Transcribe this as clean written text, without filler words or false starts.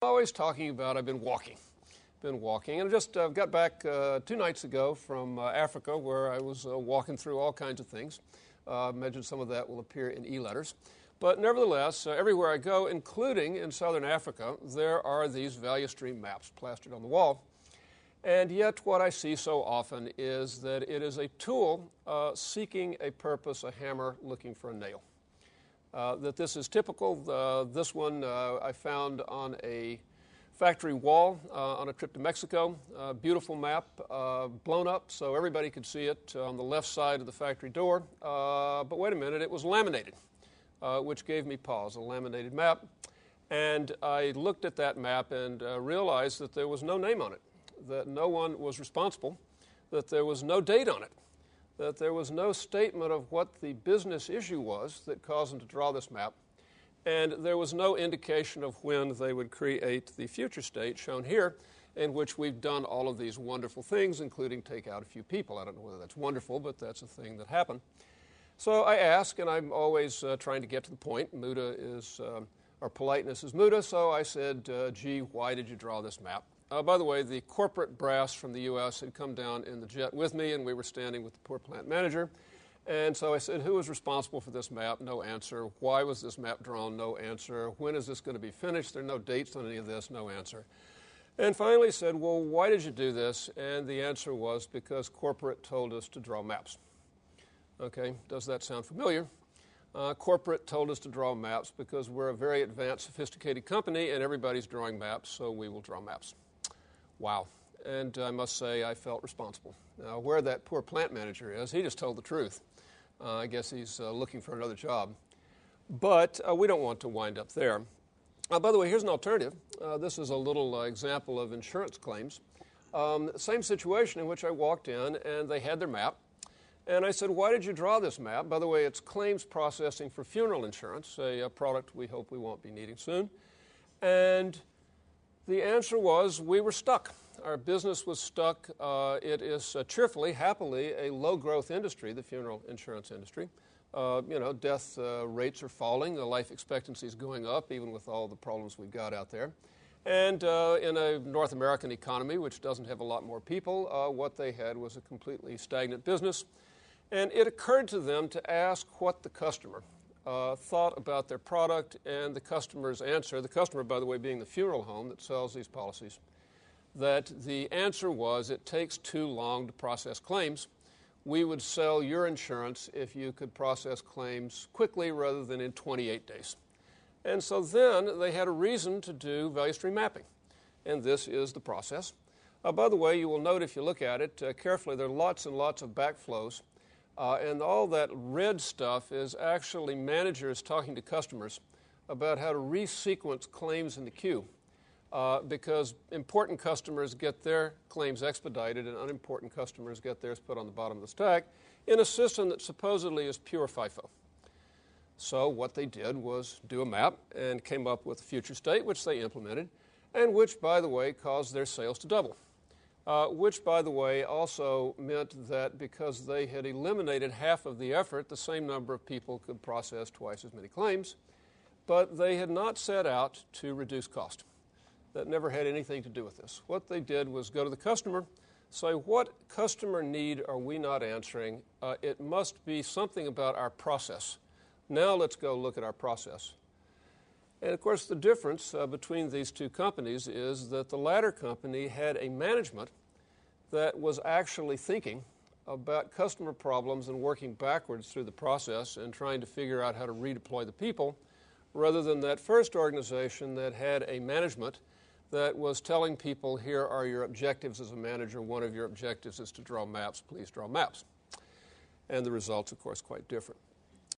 Always talking about I've been walking. And I just got back 2 nights ago from Africa, where I was walking through all kinds of things. Imagine some of that will appear in e-letters. But nevertheless, everywhere I go, including in southern Africa, there are these value stream maps plastered on the wall. And yet what I see so often is that it is a tool seeking a purpose, a hammer looking for a nail. That this is typical. This one I found on a factory wall on a trip to Mexico. Beautiful map, blown up so everybody could see it on the left side of the factory door. But wait a minute, it was laminated, which gave me pause, a laminated map. And I looked at that map and realized that there was no name on it, that no one was responsible, that there was no date on it, that there was no statement of what the business issue was that caused them to draw this map, and there was no indication of when they would create the future state shown here, in which we've done all of these wonderful things, including take out a few people. I don't know whether that's wonderful, but that's a thing that happened. So I ask, and I'm always trying to get to the point. Muda is, or politeness is Muda, so I said, gee, why did you draw this map? By the way, the corporate brass from the U.S. had come down in the jet with me, and we were standing with the poor plant manager. And so I said, who was responsible for this map? No answer. Why was this map drawn? No answer. When is this going to be finished? There are no dates on any of this. No answer. And finally said, well, why did you do this? And the answer was because corporate told us to draw maps. Okay, does that sound familiar? Corporate told us to draw maps because we're a very advanced, sophisticated company, and everybody's drawing maps, so we will draw maps. Wow. And I must say I felt responsible. Now, where that poor plant manager is, he just told the truth. I guess he's looking for another job. But we don't want to wind up there. By the way, here's an alternative. This is a little example of insurance claims. Same situation in which I walked in, and they had their map. And I said, why did you draw this map? By the way, it's claims processing for funeral insurance, a product we hope we won't be needing soon. And the answer was we were stuck. Our business was stuck. It is cheerfully, happily, a low-growth industry, the funeral insurance industry. Death rates are falling. The life expectancy is going up, even with all the problems we've got out there. And in a North American economy, which doesn't have a lot more people, what they had was a completely stagnant business. And it occurred to them to ask what the customer thought about their product, and the customer's answer, the customer, by the way, being the funeral home that sells these policies, that the answer was it takes too long to process claims. We would sell your insurance if you could process claims quickly rather than in 28 days. And so then they had a reason to do value stream mapping, and this is the process. By the way, you will note if you look at it carefully, there are lots and lots of backflows. And all that red stuff is actually managers talking to customers about how to resequence claims in the queue because important customers get their claims expedited and unimportant customers get theirs put on the bottom of the stack in a system that supposedly is pure FIFO. So what they did was do a map and came up with a future state, which they implemented, and which, by the way, caused their sales to double. Which, by the way, also meant that because they had eliminated half of the effort, the same number of people could process twice as many claims, but they had not set out to reduce cost. That never had anything to do with this. What they did was go to the customer, say, what customer need are we not answering? It must be something about our process. Now let's go look at our process. And, of course, the difference between these two companies is that the latter company had a management that was actually thinking about customer problems and working backwards through the process and trying to figure out how to redeploy the people, rather than that first organization that had a management that was telling people, here are your objectives as a manager. One of your objectives is to draw maps. Please draw maps. And the results, of course, quite different.